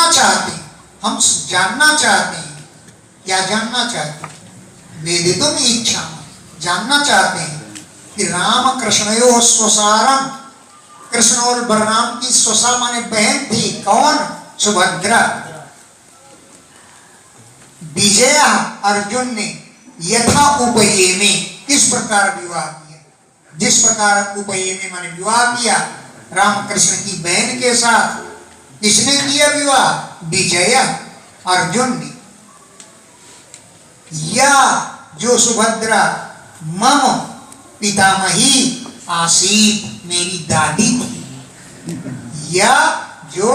जानना चाहते हैं, हम जानना चाहते हैं। क्या जानना चाहते हैं? वेदितुम इच्छा, जानना चाहते हैं कि राम कृष्णयो स्वसारम, कृष्ण और बलराम की स्वसा माने बहन थी। कौन? सुभद्रा। विजया, अर्जुन ने यथा उपये में, किस प्रकार विवाह किया, जिस प्रकार उपये में माने विवाह किया राम कृष्ण की बहन के साथ। किसने किया विवाह? विजया, अर्जुन ने। या जो सुभद्रा मम पितामही आसीत, मेरी दादी थी। या जो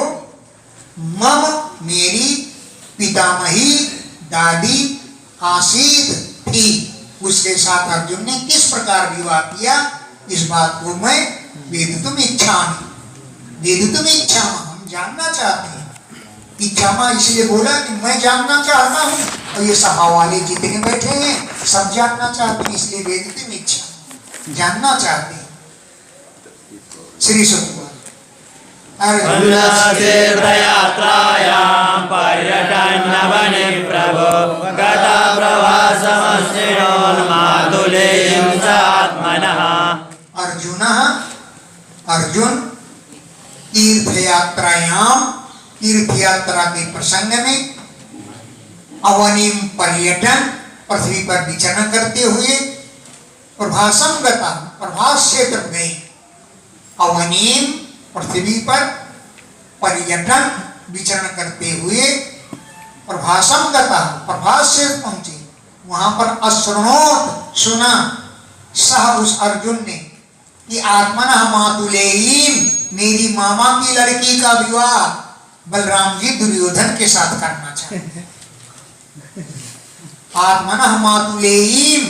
मम, मेरी पितामही दादी आसीत थी, उसके साथ अर्जुन ने किस प्रकार विवाह किया, इस बात को मैं वेदितुम इच्छामि, वेदितुम इच्छामि, हम जानना चाहते हैं। इच्छामा इसलिए बोला कि मैं जानना चाहता हूँ, और ये सभा वाले जितने बैठे हैं सब जानना चाहते हैं, इसलिए वेदितुम इच्छा, जानना चाहते हैं। श्री सुकुमार अर्जुन, अर्जुन तीर्थयात्रायाम, तीर्थ यात्रा के प्रसंग में अवनीम पर्यटन, पृथ्वी पर विचरण करते हुए प्रभासम गता, प्रभास क्षेत्र गए। अवनीम, पृथ्वी पर पर्यटन विचरण करते हुए प्रभासम गता, प्रभास क्षेत्र पहुंचे। वहां पर अश्रुणोत, सुना, सह उस अर्जुन ने कि आत्मनः मातुलेयीम, मेरी मामा की लड़की का विवाह बलराम जी दुर्योधन के साथ करना चाहते। आत्मनः मातुलेयीम,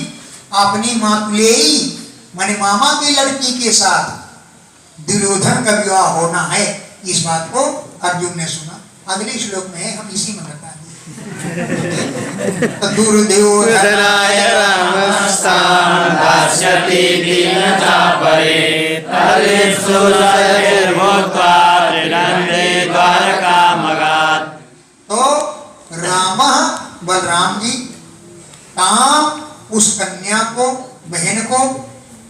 अपनी मातुलेयी माने मामा की लड़की के साथ दुर्योधन का विवाह होना है। इस बात को अर्जुन ने सुना। अगले श्लोक में हम इसी में बता दें। दुर्योधनाय रामस्तां दास्यति दीनचापरे तरिसुरैर्भूत्वा त्रिनन्दे द्वारकामगात्। तो राम, बलराम जी ताम, उस कन्या को, बहन को,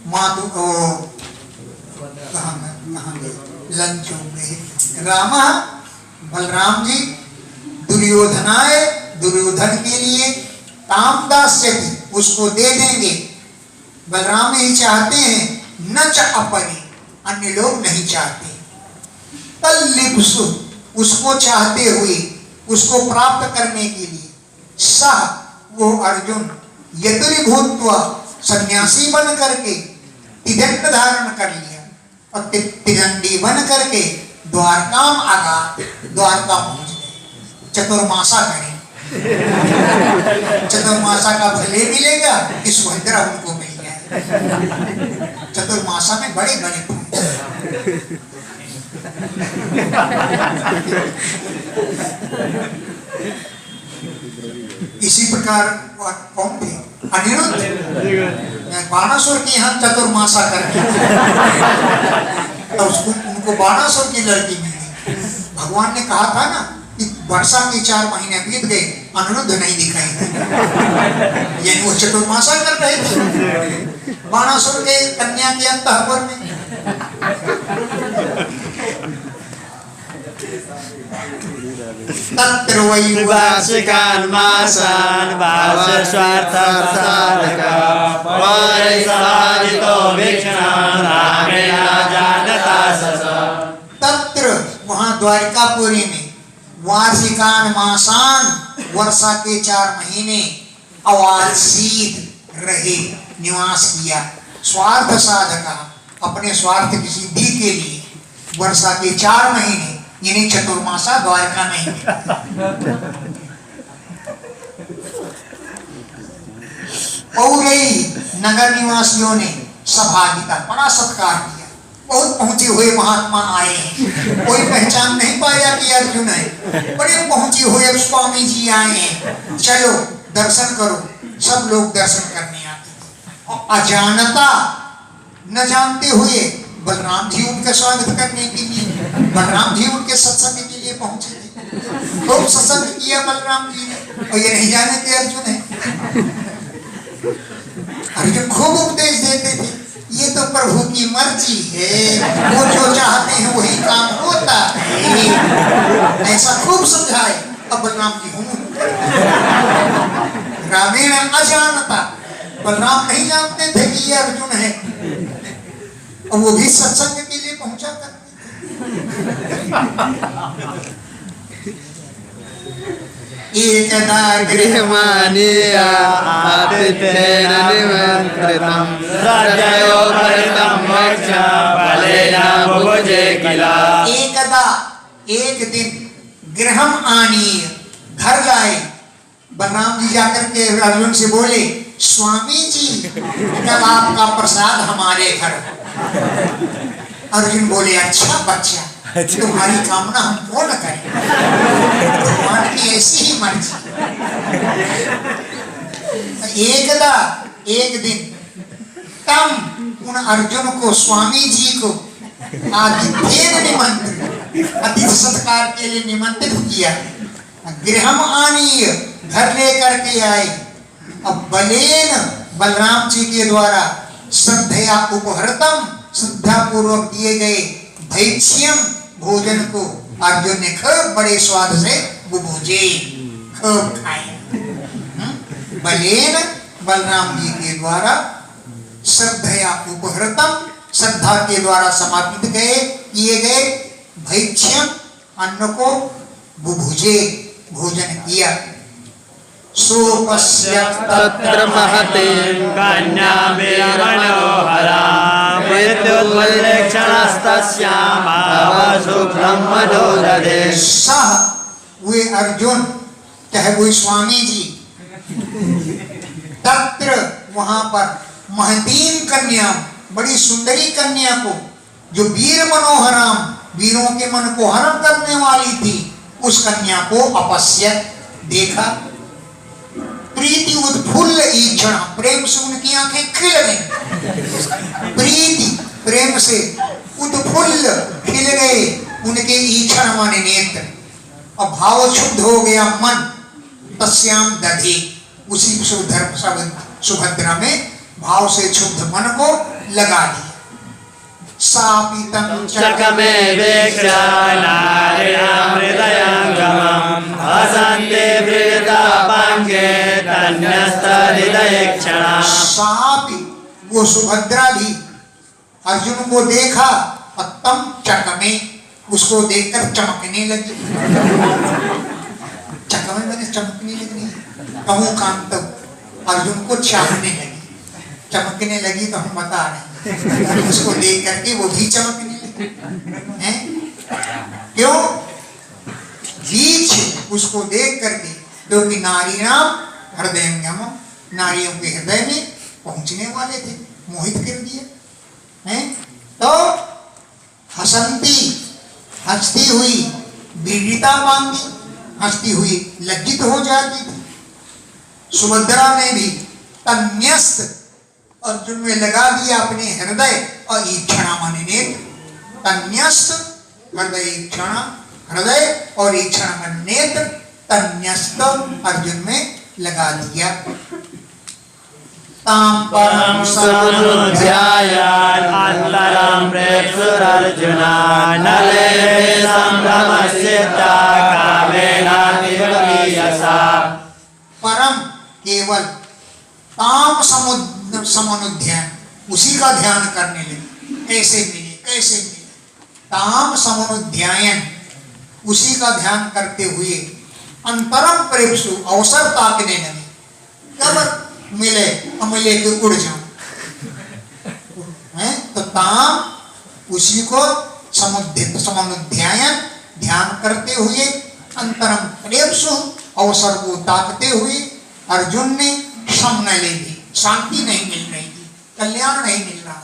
मातु को लंचों में राम, बलराम जी दुर्योधनाय, दुर्योधन के लिए, ताम दास्यति, उसको दे देंगे। बलराम ही चाहते हैं, न च अपरे, अन्य लोग नहीं चाहते। तल्लिप्सु, उसको चाहते हुए, उसको प्राप्त करने के लिए, सह, वो अर्जुन, यतुर्भूत्वा, सन्यासी बन करके त्रिदंड धारण कर लिया, और त्रिदंडी बन करके द्वारकाम आगा, द्वारका पहुंच गए। चतुर्मासा करें, चतुर्मासा का भले मिलेगा, इस सुभद्रा उनको मिल गया। चतुर्मासा में बड़े बड़े इसी प्रकार कौन थे? अनिरुद्ध, बाणासुर के यहाँ चतुर्मासा करके तो उसको, उनको बाणासुर की लड़की मिली। भगवान ने कहा था ना कि वर्षा के 4 महीने बीत गए, अनिरुद्ध नहीं दिखाई थे, यानी वो चतुर्मासा कर रहे थे बाणासुर के कन्या के अंतःपुर में। तत्र वैवासिकान् मासान् वासस्वार्थसाधका परिसादितो भिक्षान् रामेण जानता सस। तत्र, वहां द्वारिकापुरी में, वार्षिकान् मासान्, वर्षा के 4 महीने, अवासीत रहे, निवास किया। स्वार्थ साधका, अपने स्वार्थ की सिद्धि के लिए वर्षा के 4 महीने, यानी चतुर्मासा द्वारका में। पौरई, नगर निवासियों ने सहभागिता, बड़ा सत्कार किया। बहुत पहुंचे हुए महात्मा आए हैं, कोई पहचान नहीं पाया कि अर्जुन है, बड़े पहुंचे हुए स्वामी जी आए हैं, चलो दर्शन करो। सब लोग दर्शन करने आते थे। अजानता, न जानते हुए बलराम जी उनका स्वागत करने के लिए, बलराम जी उनके सत्संग के लिए पहुंचे थे। खूब सत्संग किया बलराम जी ने, और ये नहीं जाने थे अर्जुन है। अर्जुन खूब उपदेश देते थे, ये तो प्रभु की मर्जी है, वो जो चाहते हैं वही काम होता है, ऐसा खूब समझाए। अब बलराम जी हूँ ग्रामीण अजानता, बलराम नहीं जानते थे कि ये अर्जुन है, और वो भी सत्संग के लिए पहुंचा करते थे। एकदा गृहमानीय आतिथ्येन निमन्त्रितं सद्योपहृतं मोक्षं फलेन बुभुजे किल। एकदा एक दिन गृहम आनीय घर लाए, बलराम जी जाकर के अर्जुन से बोले, स्वामी जी कल आपका प्रसाद हमारे घर। अर्जुन बोले, अच्छा बच्चा, तुम्हारी कामना हम पूर्ण करें, भगवान की ऐसी ही मर्जी। एकदा एक दिन तम उन अर्जुन को, स्वामी जी को आतिथ्येन निमंत्रित, अतिथि सत्कार के लिए निमंत्रित किया। गृहम आनीय घर लेकर के आए। अब बलेन बलराम जी के द्वारा श्रद्धया उपहृतम, श्रद्धा पूर्वक दिए गए भैक्ष्यम भोजन को अर्जुन ने खूब बड़े स्वाद से बुभुजे, खूब खाए। बलेन बलराम जी के द्वारा श्रद्धया उपहृतम, श्रद्धा के द्वारा समापित किए गए भैक्ष्यम अन्न को बुभुजे भोजन किया। सोपश्यत् तत्र महते कन्यां मनोहरां विद्युल्लक्षणस्तस्यां शुभ्रह्मणो ददे। सह वे अर्जुन, चाहे वो स्वामी जी, तत्र वहां पर महतीन कन्या, बड़ी सुंदरी कन्या को, जो वीर मनोहराम, वीरों के मन को हरण करने वाली थी, उस कन्या को अपश्यत देखा। प्रीति उत्फुल्ल ईक्षण, प्रेम से उनकी आंखें खिल गई। प्रीति प्रेम से उत्फुल्ल खिल गए उनके ईक्षण माने नेत्र, और भाव शुद्ध हो गया मन। तस्याम दधे, उसी सुभद्रा में भाव से क्षुब्ध मन को लगा दिया। सापितं चकमे वेक्षा नार्यां हृदयंगमं हसन्ते वृद्धापांगे तन्यस्तहृदयक्षणा। सापि, वो सुभद्रा भी अर्जुन को देखा, तम चकमे, उसको देखकर चमकने लगी। चकमे मैंने चमकने लगी, कहूँ काम तब अर्जुन को चाहने लगी, चमकने लगी तो हम बता रहे हैं, उसको देख करके वो भी चमकने लगी। हैं? क्यों? बीच उसको देख करके, क्योंकि नारी नाम हृदयंगम, नारियों के हृदय में पहुंचने वाले थे, मोहित कर दिए हैं। तो हसंती, हंसती हुई, बीड़िता बांधी, हंसती हुई लज्जित हो जाती थी। सुभद्रा ने भी तन्यस्त, अर्जुन में लगा दिया अपने हृदय और ईक्षणा माने नेत्र। तन्यस्त हृदय ईक्षणा, हृदय और ईक्षणा माने नेत्र, तन्यस्त अर्जुन में लगा दिया। ताम परम समुध्यायान् अन्तरं प्रेक्षुरर्जुना नले संभ्रमस्यता कामेनातिवर्यसा। परम केवल ताम समनुध्यान, उसी का ध्यान करने लगे। कैसे मिले, कैसे मिले, ताम समनुध्यायन, उसी का ध्यान करते हुए अंतरम प्रेक्षु, अवसर ताकने लगे। कब मिले, मिले के उड़ जाओ। तो ताम, उसी को समनुध्यायन, ध्यान करते हुए, अंतरम प्रेक्षु, अवसर को ताकते हुए अर्जुन ने सम न ले ली, शांति नहीं मिल रही थी, कल्याण नहीं मिल रहा था,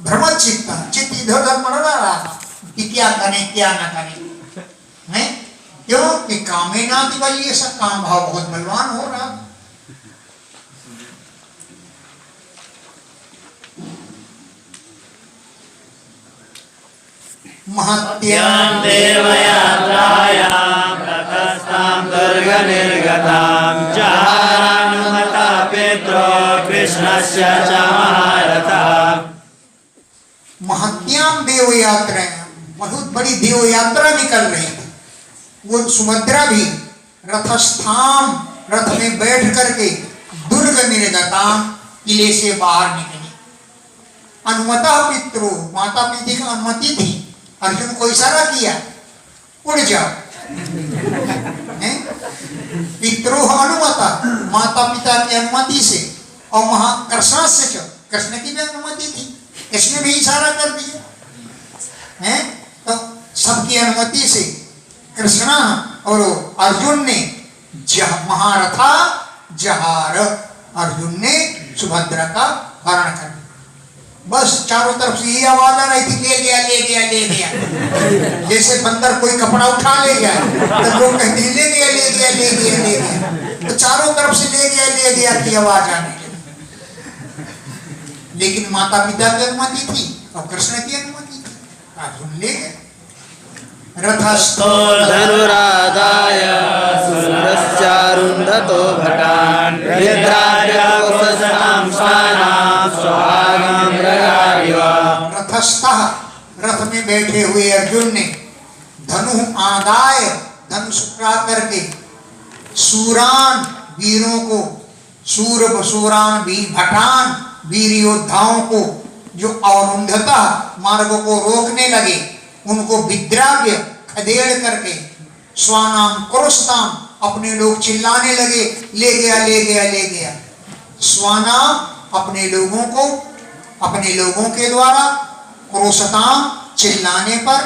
भ्रमर चित्त इधर उधर मर रहा था कि क्या करें क्या न करें। हैं? क्यों? कि कामेनाति बल, ये सब काम भाव बहुत बलवान हो रहा। महत्यां देवयात्रायां दुर्ग निर्गतां जहारानुमता पित्रो कृष्णस्य च महारथः। महत्याम देव यात्रा, बहुत बड़ी देव यात्रा निकल रही थी। वो सुभद्रा भी रथस्थान, रथ में बैठ करके दुर्ग निर्गताम, किले से बाहर निकली। अनुमता पितरो, माता पिता की अनुमति थी। अर्जुन को इशारा किया, उड़ जाओ। पितरो अनुमता, माता पिता की अनुमति से, और महाकृष्ण से, कृष्ण की भी अनुमति थी, कृष्ण भी इशारा कर दिया है। तो सबकी अनुमति से कृष्ण और अर्जुन ने महारथा जहार, अर्जुन ने सुभद्रा का हरण कर दिया। बस चारों तरफ से ये आवाज आ रही थी, ले गया ले गया ले गया। जैसे बंदर कोई कपड़ा उठा ले गया तो लोग कहते हैं ले गया ले गया ले गया ले गया। तो चारों तरफ से ले गया की आवाज आने लगी। लेकिन माता पिता की अनुमति थी और कृष्ण की अनुमति थी, अर्जुन ले गए। रथस्थो धनुराधाय सुरश्चारुन्धतो भटान् विद्राजकुशसतां स्वानां स्वभागं मृगारिव। रथस्थः, रथ में बैठे हुए अर्जुन ने धनु आदाय, धनुष उठा करके सूरान वीरों को, सूरान वीर भटान वीर योद्धाओं को जो अवरुंधता मार्ग को रोकने लगे, उनको विद्राव्य खदेड़ करके स्वानाम क्रोशताम, अपने लोग चिल्लाने लगे, ले गया ले गया ले गया। स्वानाम अपने लोगों को, अपने लोगों के द्वारा, क्रोशताम चिल्लाने पर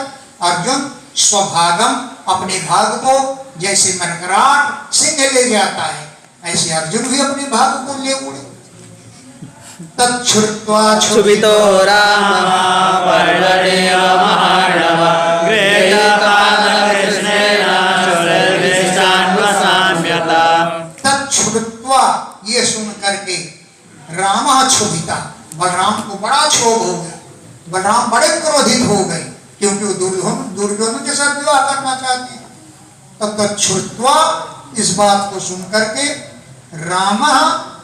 अर्जुन स्वभागम अपने भाग को, जैसे मरकराट सिंह ले जाता है, ऐसे अर्जुन भी अपने भाग को ले उड़े। तच्छ्रुत्वा क्षुभितो रामः पर्वतेय महार्णवः गृहीतपादकृष्णेन शूलर्विषान्वसाम्यता। तच्छ्रुत्वा, ये सुन करके रामः क्षुभिता, बलराम को बड़ा क्षोभ हो गया। बलराम बड़े क्रोधित हो गए, क्योंकि वो दुर्योधन के साथ विवाह करना चाहते हैं। तब तच्छ्रुत्वा, इस बात को सुन करके रामः,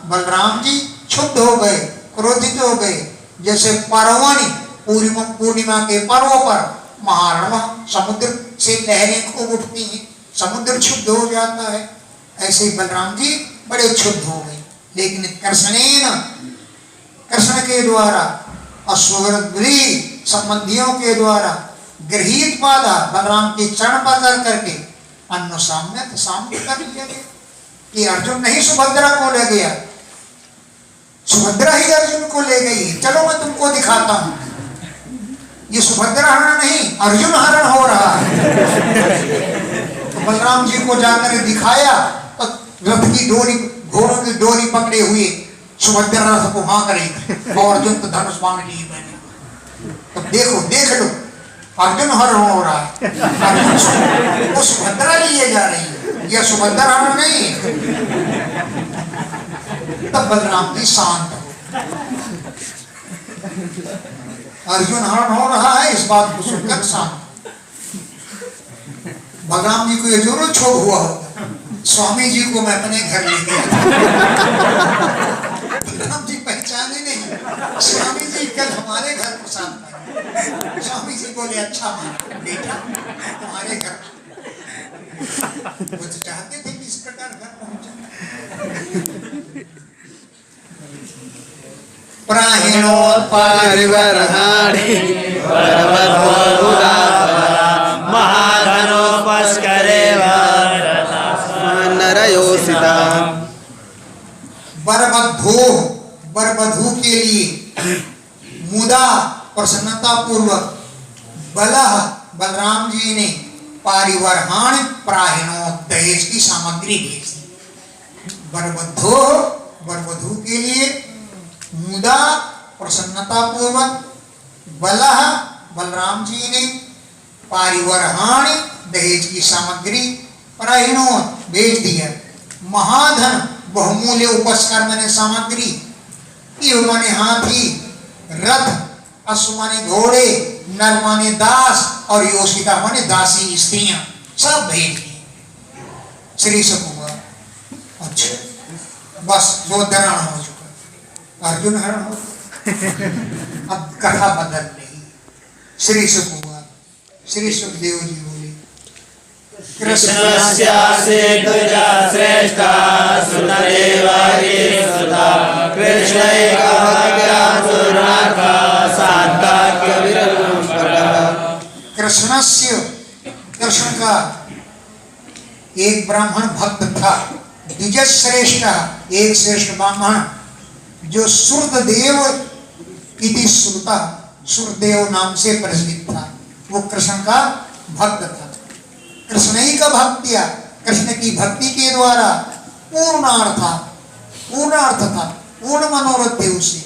बलराम जी क्षुब्ध हो गए, क्रोधित हो गए। जैसे पर्वणि, पूर्णिमा के पर्व पर महारणव, समुद्र से लहरें खूब उठती हैं, समुद्र क्षुब्ध हो जाता है, ऐसे ही बलराम जी बड़े क्षुब्ध हो गए। लेकिन कृष्ण के द्वारा अश्वगृही संबंधियों के द्वारा गृहीत पादा, बलराम के चरण पकड़ करके अन्य साम्य कर लिया गया कि अर्जुन नहीं सुभद्रा को ले गया, सुभद्रा ही अर्जुन को ले गई। चलो मैं तुमको दिखाता हूं, ये सुभद्रा हरण नहीं अर्जुन हरण हो रहा है। तो बलराम जी को जाकर दिखाया तो रथ की डोरी, घोड़ों की डोरी पकड़े हुए सुभद्रा रथ को हाँक रही और अर्जुन तो धनुष बाण लिए बैठे। तो देखो, देख लो, अर्जुन हरण हो रहा है, वो सुभद्रा लिए जा रही है, यह सुभद्रा हरण नहीं है। तब बलराम जी शांत हो, अर्जुन हरण हो रहा है इस बात को सुनकर शांत। बलराम जी को ये जरूर क्षोभ हुआ होगा, स्वामी जी को मैं अपने घर ले गया। बलराम जी पहचाने नहीं, स्वामी जी कल हमारे घर को शांत है। स्वामी जी बोले अच्छा बेटा तुम्हारे घर, वो तो चाहते थे कि इस प्रकार घर पहुंचे। प्राहिणोत्परिवर्हाणि महाधनोपस्करेव नरयोषिता। वरवधू के लिए मुदा प्रसन्नता पूर्वक बलराम जी ने पारिवर्हाण प्राहिणो दहेज की सामग्री भेज दी। वरवधू के लिए मुदा प्रसन्नता पूर्वक बलराम जी ने पारिवर्हाण दहेज की सामग्री प्राहिणो भेज दिया। महाधन बहुमूल्य उपस्कार माने सामग्री, इव माने हाथी, रथ, अश्व माने घोड़े, नर माने दास और योषिता माने दासी स्त्रियां, सब भेज दिए। श्री सुकुमार। अच्छा बस जो दराना हो चुका, अर्जुन हरण हो। अब कथा बदल रही। श्री सुकुमार, श्री सुखदेव जी बोले कृष्णस्यासि द्विजा श्रेष्ठा सुतदेवारि सुता कृष्णैकभाग्यासुरनाथा सात्कार्यविरलं परः। कृष्णस्य, कृष्ण का एक ब्राह्मण भक्त था, द्विज श्रेष्ठ, एक श्रेष्ठ ब्राह्मण जो सुरदेव इति श्रुता, सुरदेव नाम से प्रचलित था। वो कृष्ण का भक्त था। कृष्ण ही का भक्तिया, कृष्ण की भक्ति के द्वारा पूर्णार्थ था, पूर्ण मनोरथ थे उसे।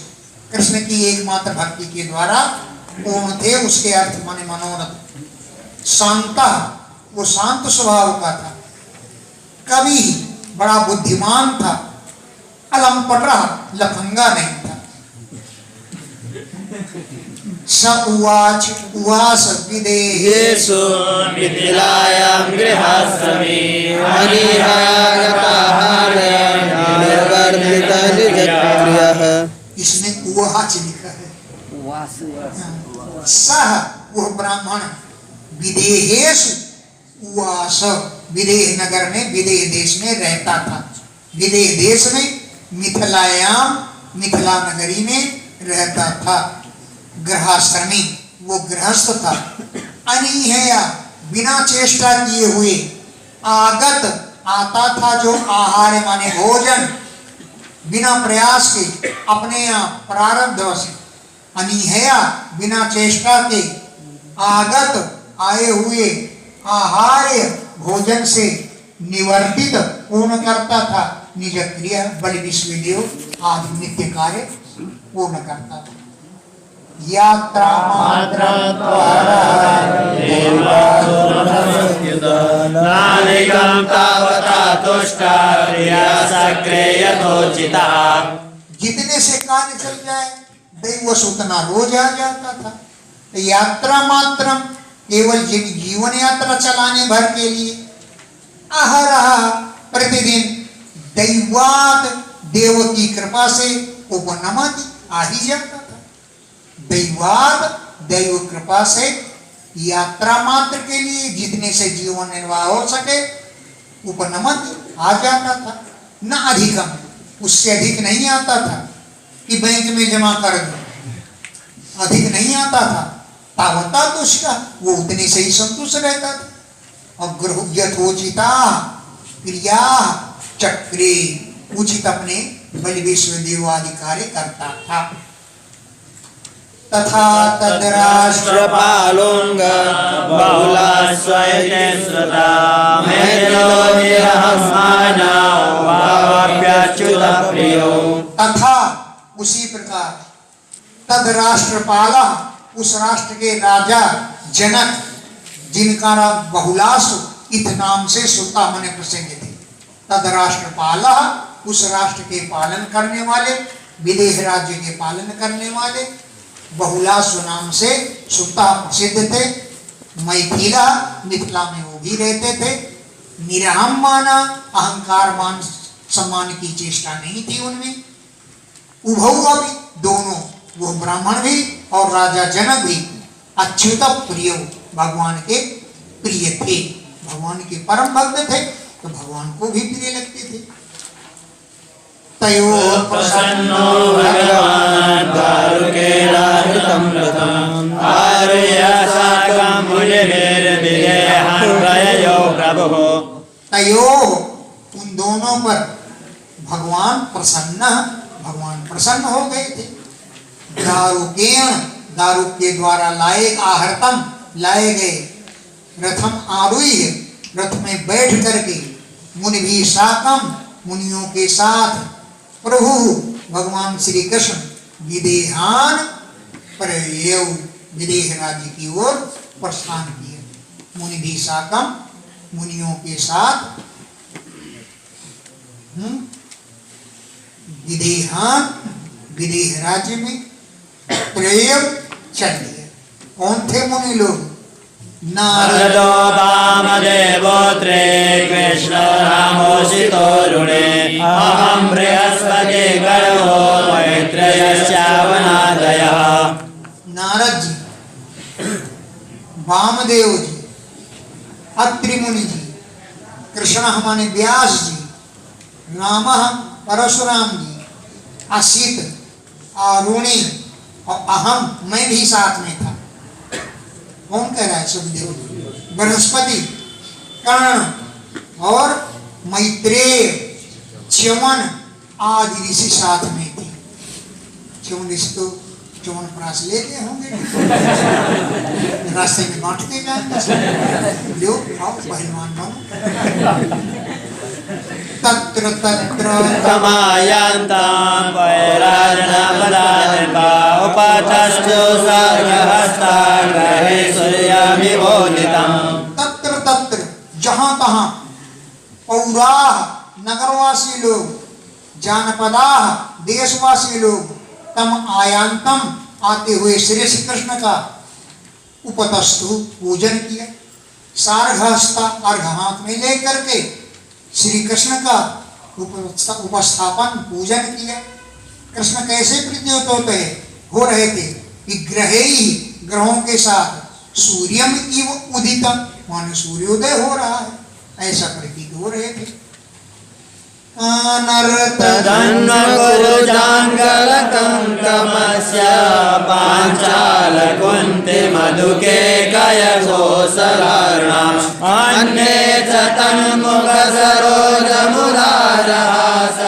कृष्ण की एकमात्र भक्ति के द्वारा पूर्ण थे उसके अर्थ माने मनोरथ। शांता, वो शांत स्वभाव का था। कवि, बड़ा बुद्धिमान था। अलंपट, लफंगा नहीं था। स उवाच उवास विदेहेषु मिथिलायां गृहाश्रमे निर्वर्तितनिजप्रियः। इसमें उवाच लिखा है। सह, वह ब्राह्मण, विदेहेषु उवास, विदेह नगर में, विदेह देश में रहता था। विदेह देश में मिथिलायाम, मिथिला नगरी में रहता था। गृहाश्रमी, वो गृहस्थ था। अनिहया, बिना चेष्टा किए हुए, आगत, आता था जो आहार माने भोजन, बिना प्रयास के, अपने आप प्रारब्ध से। अनिहया, बिना चेष्टा के, आगत, आए हुए, आहार्य, भोजन से निवर्तित, पूर्ण करता था निज क्रिया, बलि विश्वदेव आदि नित्य कार्य पूर्ण करता था। यात्रा मात्र नानिकं तावता तुष्टा क्रियासक्रे यथोचिता। जितने से कार्य चल जाए दैवश उतना रोज आ जाता था। यात्रा मात्रम, केवल जीवन यात्रा चलाने भर के लिए। अहरह, प्रतिदिन, दैवात, देव की कृपा से उपनमति, आ ही जाता था। दैवात, दैव कृपा से यात्रा मात्र के लिए, जितने से जीवन निर्वाह हो सके, उपनमति आ जाता था। न अधिकम, उससे अधिक नहीं आता था कि बैंक में जमा कर दो, अधिक नहीं आता था। तावता तुष्टा, वो उतने से ही संतुष्ट रहता था। और यथोचिता क्रिया चक्रे, उचित अपने बलि विश्वदेव आदि कार्य करता था। तथा तद्राष्ट्रपालोंग बहुलाश्वयते श्रुता प्रियो। तथा, उसी प्रकार, तद राष्ट्रपाला, उस राष्ट्र के राजा जनक, जिनका नाम बहुलासु इत नाम से श्रुता मने प्रसिद्ध थे। तद राष्ट्रपाला, उस राष्ट्र के पालन करने वाले, विदेह राज्य के पालन करने वाले, बहुलासु नाम से श्रुता प्रसिद्ध थे। मैथिला, मिथिला में वो भी रहते थे। निरहम माना, अहंकार मान सम्मान की चेष्टा नहीं थी उनमें। उभौ अभी, दोनों, वो ब्राह्मण भी और राजा जनक भी अच्युत प्रिय, भगवान के प्रिय थे। भगवान के परम भक्त थे, तो भगवान को भी प्रिय लगते थे। तयो प्रसन्नो भगवान् दारुकेलाहितं रथम् आर्या साकं मुनिभिर्विदेहं प्रययो प्रभुः। तयो, उन दोनों पर भगवान प्रसन्न, भगवान प्रसन्न हो गए थे। दारुकेण, दारू के द्वारा लाए, आहर्तम, लाए गए, रथम आरुह्य, रथ में बैठ करके, मुनि भी साकम, मुनियों के साथ, प्रभु भगवान श्री कृष्ण विदेहान प्रयौ, विदेह राज्य की ओर प्रस्थान किए। मुनि भी साकम, मुनियों के साथ विदेहान, विदेह राज्य में प्रयौ चल दिए। कौन थे मुनि लोग? नारद नारदो वामदेवोत्रे कृष्ण रामोषितो रुणे अहं बृहस्पति गणो मैत्रेयश्चावनादयः। नारद जी, वामदेव जी, अत्रि मुनि जी, कृष्ण हमारे व्यास जी, राम परशुराम जी, असित, अरुणी और अहम, मैं भी साथ में था। कौन कह रहा है? सुखदेव। बृहस्पति, कर्ण और मैत्रेय, च्यवन आदि ऋषि साथ में थे। च्यवन ऋषि तो च्यवन प्राश लेते होंगे, रास्ते में बांटते जाएंगे, लो आओ पहलवान बनो। तत्र तत्र कमायन्तां वैराजनपदानिपा उपतस्थो सर्गहस्ताग्रहे सूर्यमिवोदितम्। तत्र तत्र, जहाँ तहाँ, पौराः नगरवासी लोग, जानपदाः देशवासी लोग, तम आयांतम आते हुए श्री श्री कृष्ण का उपतस्थु पूजन किया। सार्घहस्ता, अर्घ हाथ में लेकर के श्री कृष्ण का उपस्थापन पूजन किया। कृष्ण कैसे प्रतीत होते हो रहे थे कि ग्रहे ही, ग्रहों के साथ, सूर्यम इव उदितम, मानो सूर्योदय हो रहा है, ऐसा प्रतीत हो रहे थे। तदन्वकुरुजाङ्गलकङ्कमस्य पाञ्चालकुन्तिमधुकेकयघोषलार्णाम् अन्ये च तन्मुखसरोजमुदारहास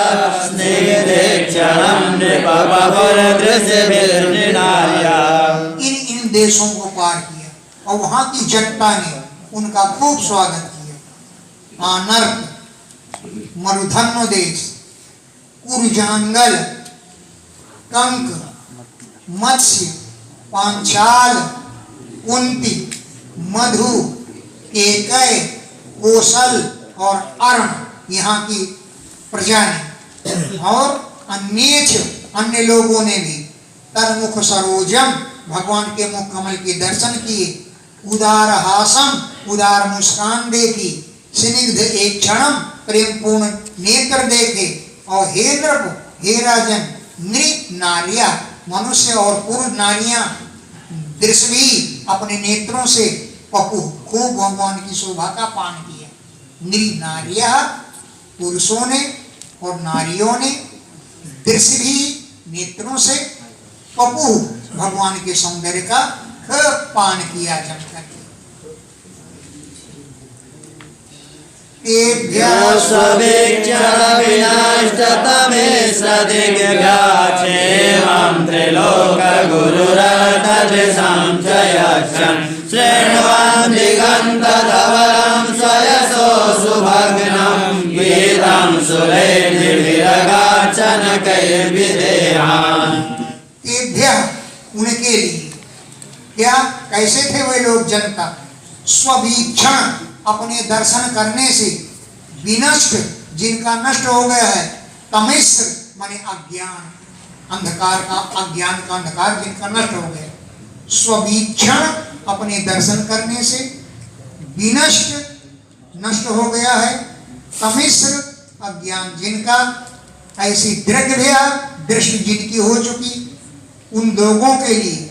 स्निग्धेक्षणं नृपबहुर्दृश्यभिर्निनाय। इन देशों को पार किया और वहां की जनता ने उनका खूब स्वागत किया। आनर्त, मरुधन्व देश, कुरजांगल, कंक, मत्स्य, पांचाल, कुंती, मधु, केकय, कोसल और अर्ण यहाँ की प्रजा ने, और अन्य लोगों ने भी तरमुख सरोजम, भगवान के मुख कमल के दर्शन किए, उदार हासम, उदार मुस्कान देखी, स्निग्ध एक क्षणम, प्रेमपूर्ण नेत्र देखे, और हे नृप, हे राजन, नृ नारिया, मनुष्य और पुरुष नारियां दृश्य भी अपने नेत्रों से पपु खूब भगवान की शोभा का पान किया। नृ नारिया, पुरुषों ने और नारियों ने दृश्य भी नेत्रों से पपु भगवान के सौंदर्य का खूब पान किया जमकर। स्वभिक्षणविनष्टतमे सदिग्भ्याक्षेमं त्रिलोकगुरुरदृशां च यक्षन् शृण्वन् दिगन्तधवलं स्वयसो सुभग्नं गीतं सुरैर्निर्विरगार्चनकैर्विदेहान्। उनके लिए क्या, कैसे थे वे लोग जनता? स्ववीक्षण, अपने दर्शन करने से, विनष्ट, जिनका नष्ट हो गया है, तमिश्र माने अज्ञान, अंधकार का, अज्ञान का अंधकार जिनका नष्ट हो गया, स्ववीक्षण अपने दर्शन करने से, विनष्ट नष्ट हो गया है, तमिश्र अज्ञान जिनका, ऐसी दृग्भ्या दृष्टि जिनकी हो चुकी, उन लोगों के लिए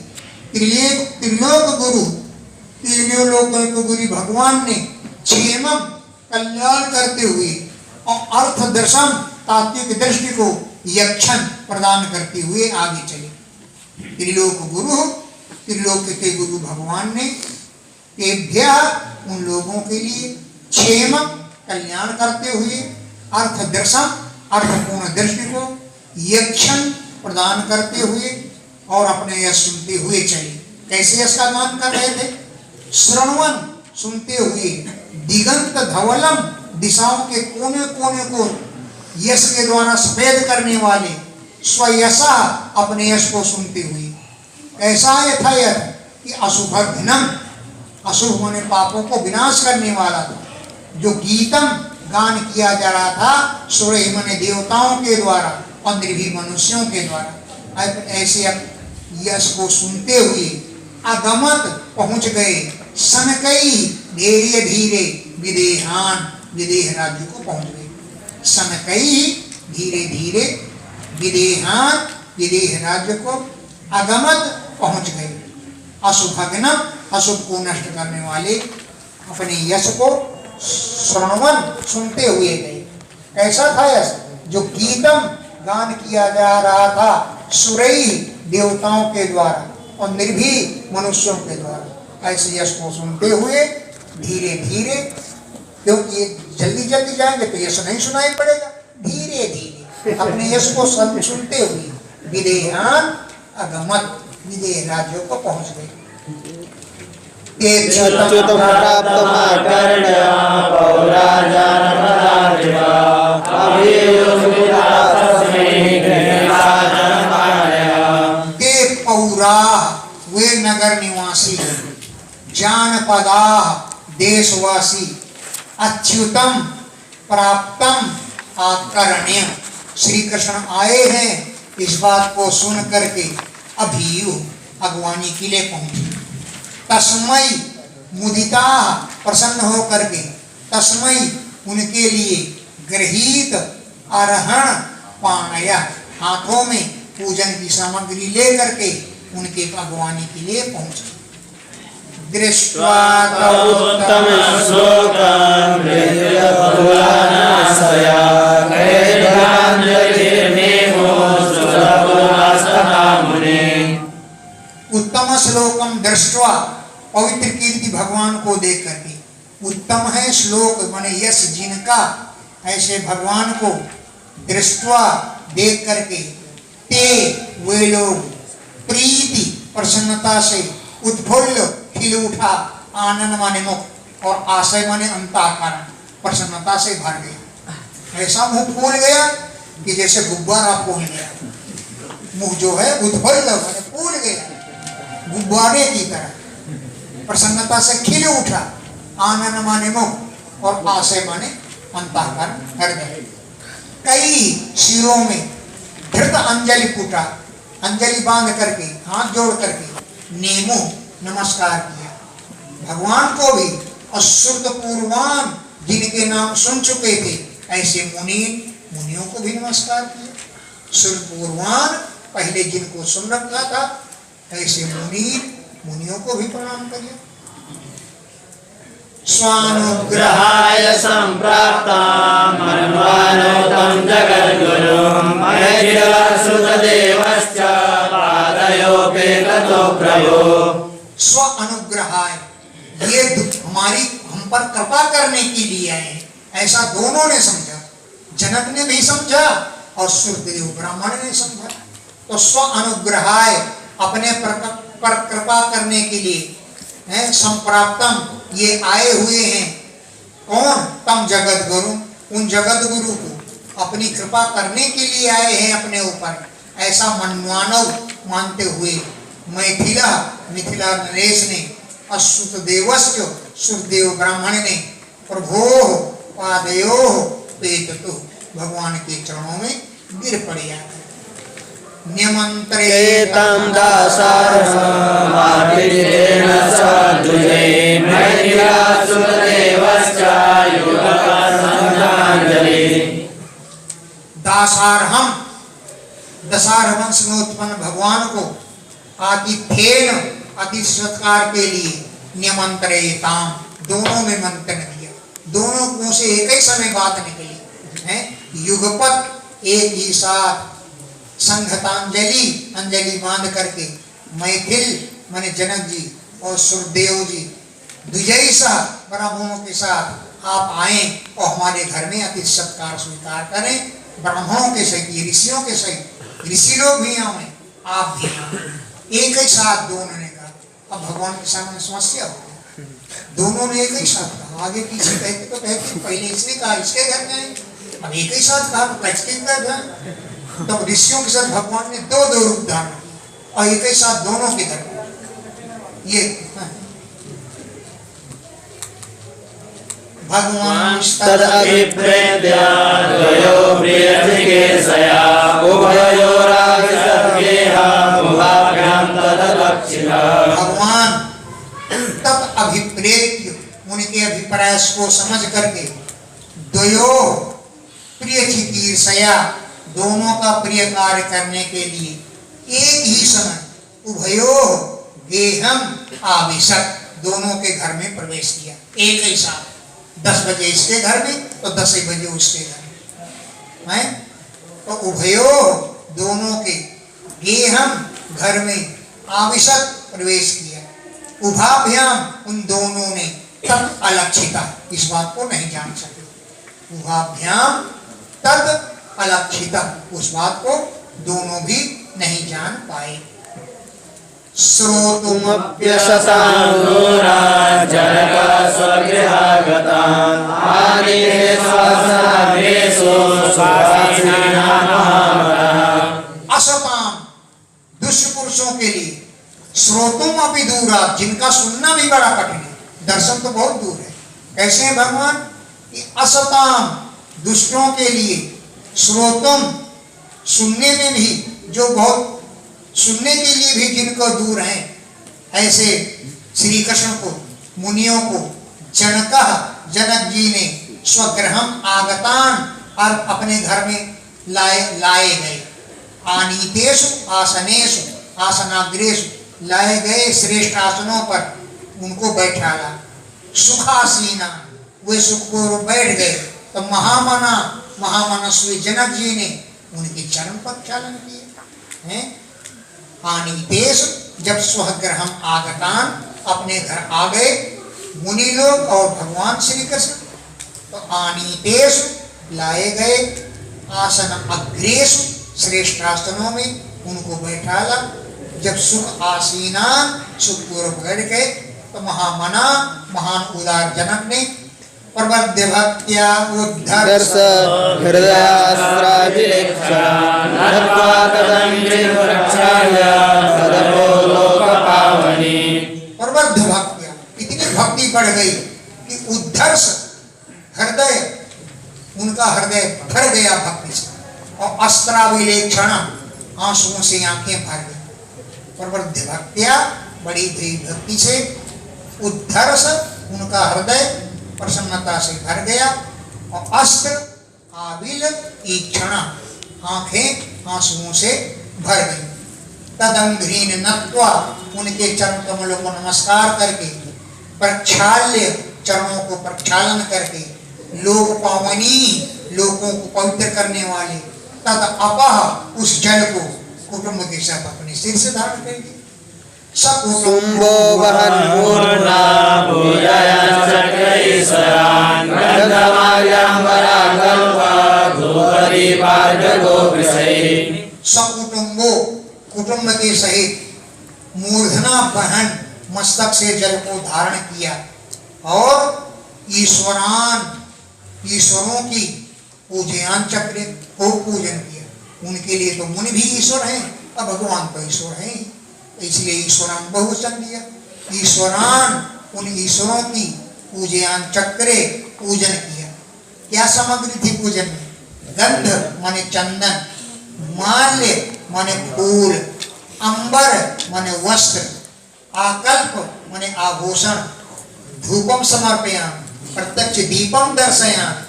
त्रिलोक गुरु, तीनों लोगों को गुरु भगवान ने क्षेमम, कल्याण करते हुए, और अर्थ दर्शन, तात्विक दृष्टि को यक्षण प्रदान करते हुए आगे चले। त्रिलोक गुरु, त्रिलोक के गुरु भगवान ने तेभ्यः, उन लोगों के लिए, क्षेम, कल्याण करते हुए, अर्थ दर्शन, अर्थपूर्ण दृष्टि को यक्षण प्रदान करते हुए, और अपने यश सुनते हुए चले। कैसे यश का गान कर रहे थे? श्रवण, सुनते हुए, दिगंत धवलम, दिशाओं के कोने कोने को यश के द्वारा सफेद करने वाले, स्वयशा, अपने यश को सुनते हुए। ऐसा यथायथ कि अशुभ घ्नम, अशुभ माने पापों को विनाश करने वाला था, जो गीतम गान किया जा रहा था, सूर्य माने देवताओं के द्वारा, पंद्रह भी मनुष्यों के द्वारा, ऐसे यश को सुनते हुए अगमत पहुंच गए, सनकई धीरे धीरे विदेहान विदेह राज्य को पहुंच गए। सनकई धीरे धीरे विदेहान विदेह राज्य को अगमत पहुंच गए। अशुभग्नम अशुभ को नष्ट करने वाले अपने यश को श्रवण सुनते हुए गए। कैसा था यश? जो गीतम गान किया जा रहा था सुरई देवताओं के द्वारा और निर्भीक मनुष्यों के द्वारा, ऐसे यश को सुनते हुए धीरे धीरे, क्योंकि जल्दी जल्दी जाएंगे तो यश नहीं सुनाई पड़ेगा, धीरे धीरे अपने यश को सुनते हुए विदेहान अगमत विदेह राज्यों को पहुंच गए। अच्युतम प्राप्तमाकर्ण्य ते पौरा वे नगर निवासी, जानपदा देशवासी, अच्युतम प्राप्तम आकर्ण्य, श्री कृष्ण आए हैं इस बात को सुन करके अभियु अगवानी के लिए पहुंचे। तस्मय मुदिता प्रसन्न हो करके, तस्मय उनके लिए गृहीत अरहण पाणय हाथों में पूजन की सामग्री लेकर के उनके भगवानी के लिए पहुंचे। दृष्ट्वा उत्तम श्लोकं उत्तम श्लोकम दृष्ट्वा, पवित्र कीर्ति भगवान को देख करके, उत्तम है श्लोक माने यश जिनका, ऐसे भगवान को दृष्ट्वा देख करके, ते वे लोग प्रीति प्रसन्नता से उद्फुल्ल खिल उठा, आनंद माने मुख और आशय माने अंतःकरण, प्रसन्नता से भर गया। ऐसा मुंह फूल गया कि जैसे गुब्बारा फूल गया, मुंह जो है उद्फुल्ल माने फूल गया गुब्बारे की तरह, प्रसन्नता से खिल उठा, आनंद माने मुख और आशय माने अंतःकरण हृदय। कई शिरों में धृत अंजलि पुटा, अंजलि बांध करके हाथ जोड़ करके नेमो नमस्कार किया। भगवान को भी अश्रुत पूर्वान जिनके नाम सुन चुके थे ऐसे मुनियों को भी नमस्कार किया। श्रुत पूर्वान पहले जिनको सुन रखा था ऐसे मुनियों को भी प्रणाम करिए। स्वानुग्रहाय संप्राप्तां मन्वानोतं जगद्गुरुं महेश्वरसुतदेवश्च पादयोपेततो प्रभो। स्व अनुग्रहाय, ये हमारी हम पर कृपा करने के लिए आए, ऐसा दोनों ने समझा, जनक ने भी समझा और सुरदेव ब्राह्मण ने समझा। तो स्व अनुग्रहाय, अपने पर कृपा करने के लिए है, संप्राप्तम, ये आए हुए हैं। कौन? तम जगत गुरु, उन जगत गुरु को अपनी कृपा करने के लिए आए हैं अपने ऊपर, ऐसा मनमानव मानते हुए मिथिला नरेश ने, अश्रुत देवस्य सुरदेव ब्राह्मण ने, प्रभो पादयो पेततु, भगवान के चरणों में गिर पड़े। एतं दासारं मार्गेण सद्विजे महेश्वरसुतदेवश्च युगपरमञ्जलि। दासारहम, दशार वंश में उत्पन्न भगवान को आतिथ्येन, अति सत्कार के लिए, निमंत्रेताम, दोनों ने मंत्रण दिया, दोनों मुंह से एक ही समय बात निकली है। युगपत, एक ही साथ, संघतांजलि, अंजलि बांध करके, मैथिल माने जनक जी और सुरदेव जी द्विजयी सा ब्राह्मणों के साथ आप आए और हमारे घर में अति सत्कार स्वीकार करें, ब्राह्मणों के सहित, ऋषियों के सहित, ऋषि लोग भी आए, आप भी आए। एक ही साथ दोनों ने कहा। अब भगवान के सामने समस्या हो गई, दोनों ने एक ही साथ कहा, आगे पीछे कहते तो कहते, पहले इसने कहा इसके घर में, अब एक ही साथ कहा तो किसके घर जाए। तब ऋषियों के साथ भगवान ने दो रूप धारण किए और एक ही साथ दोनों के घर ये भगवान तदभिप्रेत्या द्वयो प्रियचिकेशया उभयोरागसद्गेहा मुभाभ्यां तदलक्षिता। भगवान प्रेत्य उनके अभिप्राय को समझ करके द्वयो प्रिय चिकीर्षया दोनों का प्रिय कार्य करने के लिए एक ही समय उभयो गेहम आविशत दोनों के घर में प्रवेश किया। एक ही साथ 10 बजे इसके घर में तो 10 बजे उसके घर में, तो उभयो दोनों के गेहम घर में आविशत प्रवेश किया। उभाभ्याम उन दोनों ने तद अलक्षिता इस बात को नहीं जान सके। उभाभ्याम तद अलक्षिता उस बात को दोनों भी नहीं जान पाए। श्रोतुमप्यशतां जनका स्वगृहागतान् आनीय स्वसनावेशो स्वासिनामः। असताम दुष्ट पुरुषों के लिए, श्रोतुम अपि दूरा जिनका सुनना भी बड़ा कठिन है, दर्शन तो बहुत दूर है। कैसे हैं भगवान? कि असताम दुष्टों के लिए, श्रोतुम सुनने में भी जो बहुत सुनने के लिए भी जिनको दूर हैं, ऐसे श्री कृष्ण को मुनियों को जनक जी ने स्वगृहम आगतान और अपने घर में लाए गए। आनीतेषु आसनेषु आसनाग्रेषु लाए गए श्रेष्ठ आसनों पर उनको बैठाला। सुखासीना वे सुखपूर्व बैठ गए तो महामनस्वी जनक जी ने उनके चरण प्रक्षालन किए हैं। आनीतेषु जब स्वगृहम आगतान अपने घर आ गए मुनि लोग और भगवान श्री कृष्ण, तो आनीतेषु लाए गए आसन अग्रेषु श्रेष्ठ आसनों में उनको बैठाला। जब सुख आसीना सुखपूर्व बैठ गए तो महान उदार जनक ने प्रबद्ध भक्त्या उद्धर्ष हृदयास्त्राभिलेक्षा नत्वा तदङ्घ्रिवृक्षाय तदपो लोकपावनी। प्रबद्ध भक्त्या इतनी भक्ति बढ़ गई कि उद्धर्ष हृदय उनका हृदय भर गया भक्ति से और अस्त्राभिलेक्षण आंसुओं से आंखें भर गई। प्रबद्ध भक्त्या बड़ी हुई भक्ति से उद्धर्ष उनका हृदय प्रसन्नता से भर गया और अस्त्र आबिल ईक्षण आंखें आंसुओं से भर गई। तदंघ्रीन नत्वा उनके चरण कमलों को नमस्कार करके प्रक्षाल्य चरणों को प्रक्षालन करके लोक पावनी लोगों को पवित्र करने वाले तद अपह उस जल को कुटुंब के साथ अपने सिर से धारण करेंगे। सुम्बो वहन् पूर्णा पूजयश्चक्रैश्वरान् गन्धमार्याम्बराकल्पा धूपदीपार्घ्यगोपृषैः। सकुटुंबो कुटुंब के सहित मूर्धना बहन मस्तक से जल को धारण किया और ईश्वरों की पूजयान चक्र को पूजन किया। उनके लिए तो मुनि भी ईश्वर हैं और भगवान तो ईश्वर हैं, इसलिए ईश्वरान बहुवचन दिया। ईश्वरान उन ईश्वरों की पूजयान चक्रे पूजन किया। क्या सामग्री थी पूजन में? गंध माने चंदन, माल्य माने फूल, अंबर माने वस्त्र, आकल्प माने आभूषण, धूपम समर्पयामि प्रत्यक्ष दीपम दर्शयामि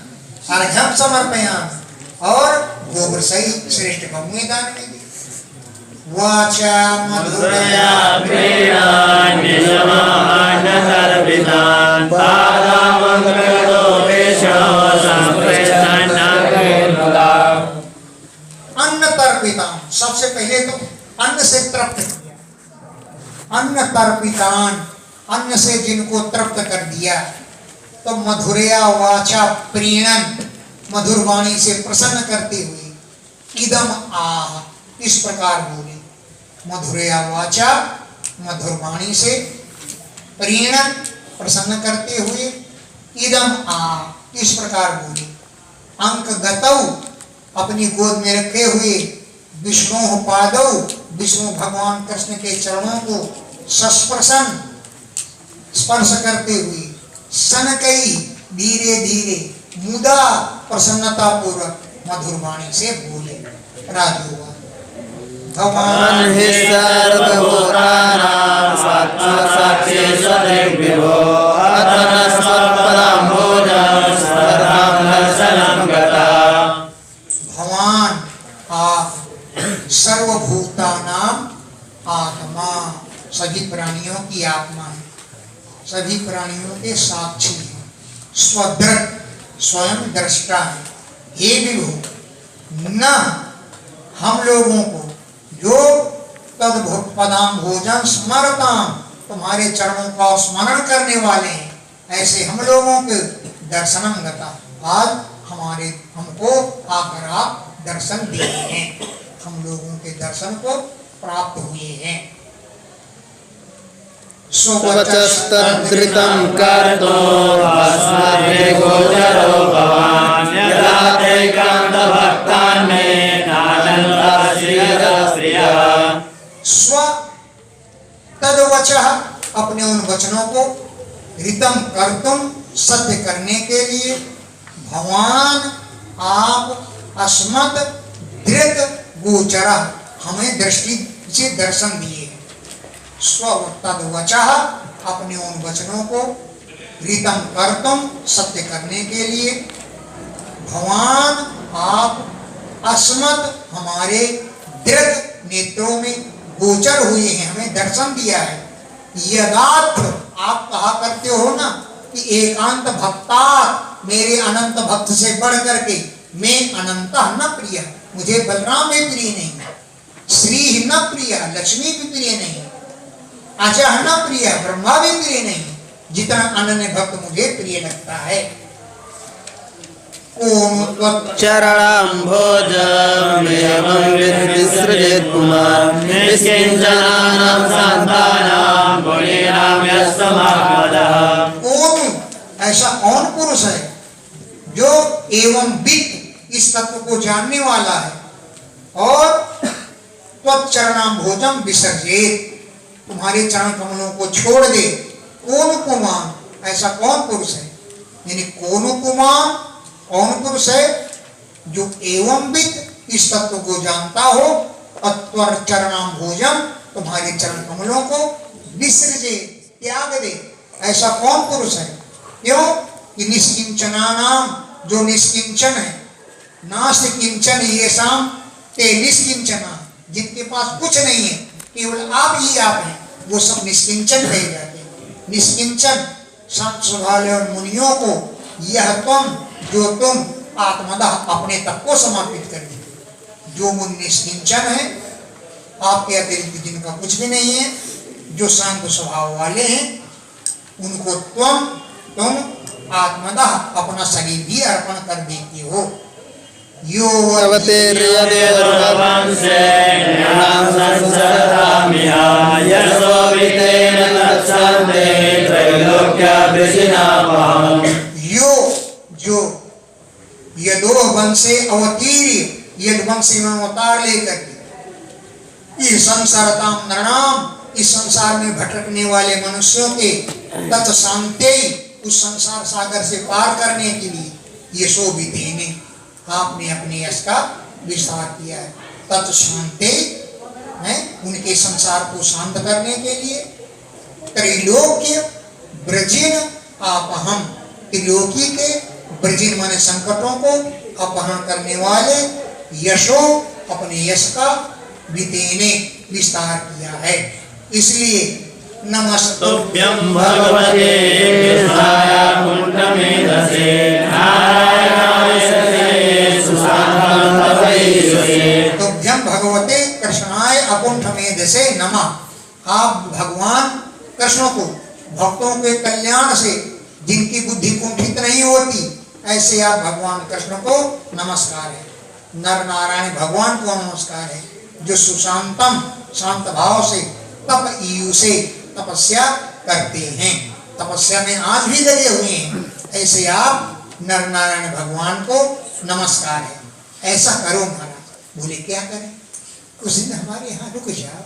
अर्घ्यम समर्पयामि और गोबर सहित श्रेष्ठ भगवत दान में दी। वाचा मधुरया प्रेणान् निजमानहर्पितान् पादामङ्गलोपेशो सम्प्रेषणाग्रेणुदा। अन्न तर्पितान सबसे पहले तो अन्न से तृप्त किया। अन्न तर्पितान अन्न से जिनको तृप्त कर दिया तो मधुरया वाचा प्रीणन मधुर वाणी से प्रसन्न करते हुए इदम आह इस प्रकार बोले। मधुरया वाचा मधुर वाणी से प्रीणन प्रसन्न करते हुए इदम आह इस प्रकार बोले। अंक गतौ अपनी गोद में रखे हुए विष्णु पादौ विष्णु भगवान कृष्ण के चरणों को सस्पर्शन स्पर्श करते हुए सनकई धीरे धीरे मुदा प्रसन्नता पूर्वक मधुर वाणी से बोले। राजोवा भगवान हि सर्वभूतानां साक्षात् विभो सभी प्राणियों की आत्मा है, सभी प्राणियों के साक्षी है, स्वदृढ़ स्वयं दृष्टा है। हे विभु, न हम लोगों को जो तद्भुत पदाम भोजन स्मरताम, तुम्हारे चरणों का स्मरण करने वाले हैं, ऐसे हम लोगों के दर्शनम गता, आज हमको आकर आप दर्शन दिए हैं, हम लोगों के दर्शन को प्राप्त हुए हैं। स्वचस्तद्धृतं कर्तो अस्मद्भिः गोचरो भवान् यदा ते कान्तभक्तान्मे नानन्दश्रियः। स्व तद्वचः, अपने उन वचनों को, ऋतम कर्तुम, सत्य करने के लिए, भगवान आप अस्मत् धृत गोचरः, हमें दृष्टि से दर्शन दिए। स्व तद्वचः, अपने उन वचनों को, ऋतम कर्तुम, सत्य करने के लिए, भगवान आप अस्मत्, हमारे धृत नेत्रों में गोचर हुए हैं, हमें दर्शन दिया है। यदात्र, आप कहा करते हो ना कि एकांत भक्ता, मेरे अनंत भक्त से बढ़ करके मैं अनंत न प्रिय, मुझे बलराम भी प्रिय नहीं, श्री न प्रिय, लक्ष्मी भी प्रिय नहीं, अजह न प्रिय, ब्रह्मा भी प्रिय नहीं, जितना अनन्य भक्त मुझे प्रिय लगता है। चरणाम्भोजमेवं विसृजेत् पुमान् निष्किञ्चनानां शान्तानां गुणीनां यस्समागतः। कौन, ऐसा कौन पुरुष है जो एवं वित्त, इस तत्व को जानने वाला है, और त्वच्चरणाम भोजम विसर्जेत, तुम्हारे चरण कमलों को छोड़ दे। कौन कुमान, ऐसा कौन पुरुष है, यानी कौन कुमान, कौन पुरुष है जो एवं वित्त, इस तत्व को जानता हो, और चरणाम भोजम, तुम्हारे चरण कमलों को विसर्जे, त्याग दे, ऐसा कौन पुरुष है। क्यों कि निष्किंचना नाम, जो निष्किंचन है, नास्ति किंचन ये शाम ते निष्किंचना, जिनके पास कुछ नहीं है, केवल आप ही आप हैं, वो सब निष्किंचन कहे जाते हैं। निष्किंचन संत स्वभाव और मुनियों को, यह तुम, जो तुम आत्मदा, अपने तक को समर्पित कर दे। जो मुनि निष्किंचन है, आपके अतिरिक्त जिनका कुछ भी नहीं है, जो शांत स्वभाव वाले हैं, उनको तुम आत्मदा अपना शरीर भी अर्पण कर देते हो। यो यो, जो यदो वंशे अवतीर्य, यद वंश में अवतार लेकर के इस संसारताम नरनाम, इस संसार में भटकने वाले मनुष्यों के तत्शांते, उस संसार सागर से पार करने के लिए यशो विधेने, आपने अपने यश का विस्तार किया है। तत्शांते है उनके संसार को शांत करने के लिए, त्रैलोक्य ब्रजिन अपहम, त्रिलोकी के ब्रजिन माने संकटों को अपहरण करने वाले, यशो, अपने यश का विधेने, विस्तार किया है। इसलिए नमस्तुभ्यं भगवते कृष्णाय कुण्ठमेधसे नारायणाय सुशान्तं तपैषसे। तुभ्यं भगवते कृष्णाय अकुंठमेधसे नमः। आप भगवान कृष्ण को, भक्तों के कल्याण से, जिनकी बुद्धि कुंठित नहीं होती, ऐसे आप भगवान कृष्ण को नमस्कार है। नर नारायण भगवान को नमस्कार है, जो सुशांतम, शांत भाव से, तप ईयु से तपस्या करते हैं, तपस्या में आज भी लगे हुए हैं, ऐसे आप नर नारायण भगवान को नमस्कार है। ऐसा करो महाराज। बोले क्या करें, कुछ दिन हमारे यहाँ रुक जाओ,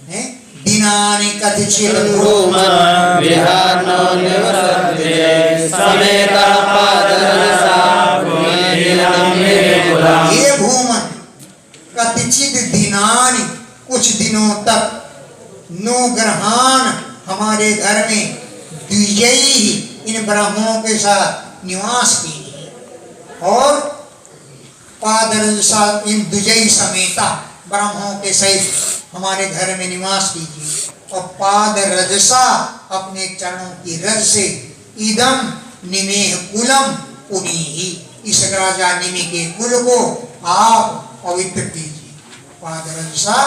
हैं दिनानि कतिचित् विहानो निवसते समेतः पादरसा ये भूमन कतिचित दिनानि, कुछ दिनों तक, नो ग्रहान, हमारे घर में, द्विजयी, इन ब्राह्मणों के साथ निवास कीजिए, और पादरसा, इन द्विजयी समेता, ब्राह्मणों के सहित हमारे घर में निवास कीजिए। और पाद रजसा अपने चरणों की रज से इदम निमेह कुलम पुनीहि इस राजा निमि के कुल को आप पवित्र कीजिए। पाद रजसा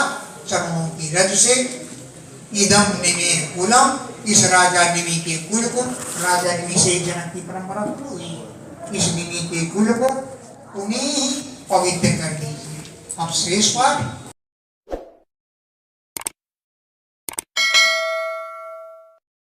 चरणों की रज से इदम निमेह कुलम इस राजा निमि के कुल को, राजा निमि से जनक की परंपरा शुरू हुई, इस निमि के कुल को पुनीहि पवित्र कर दीजिए। अब शेष पाठ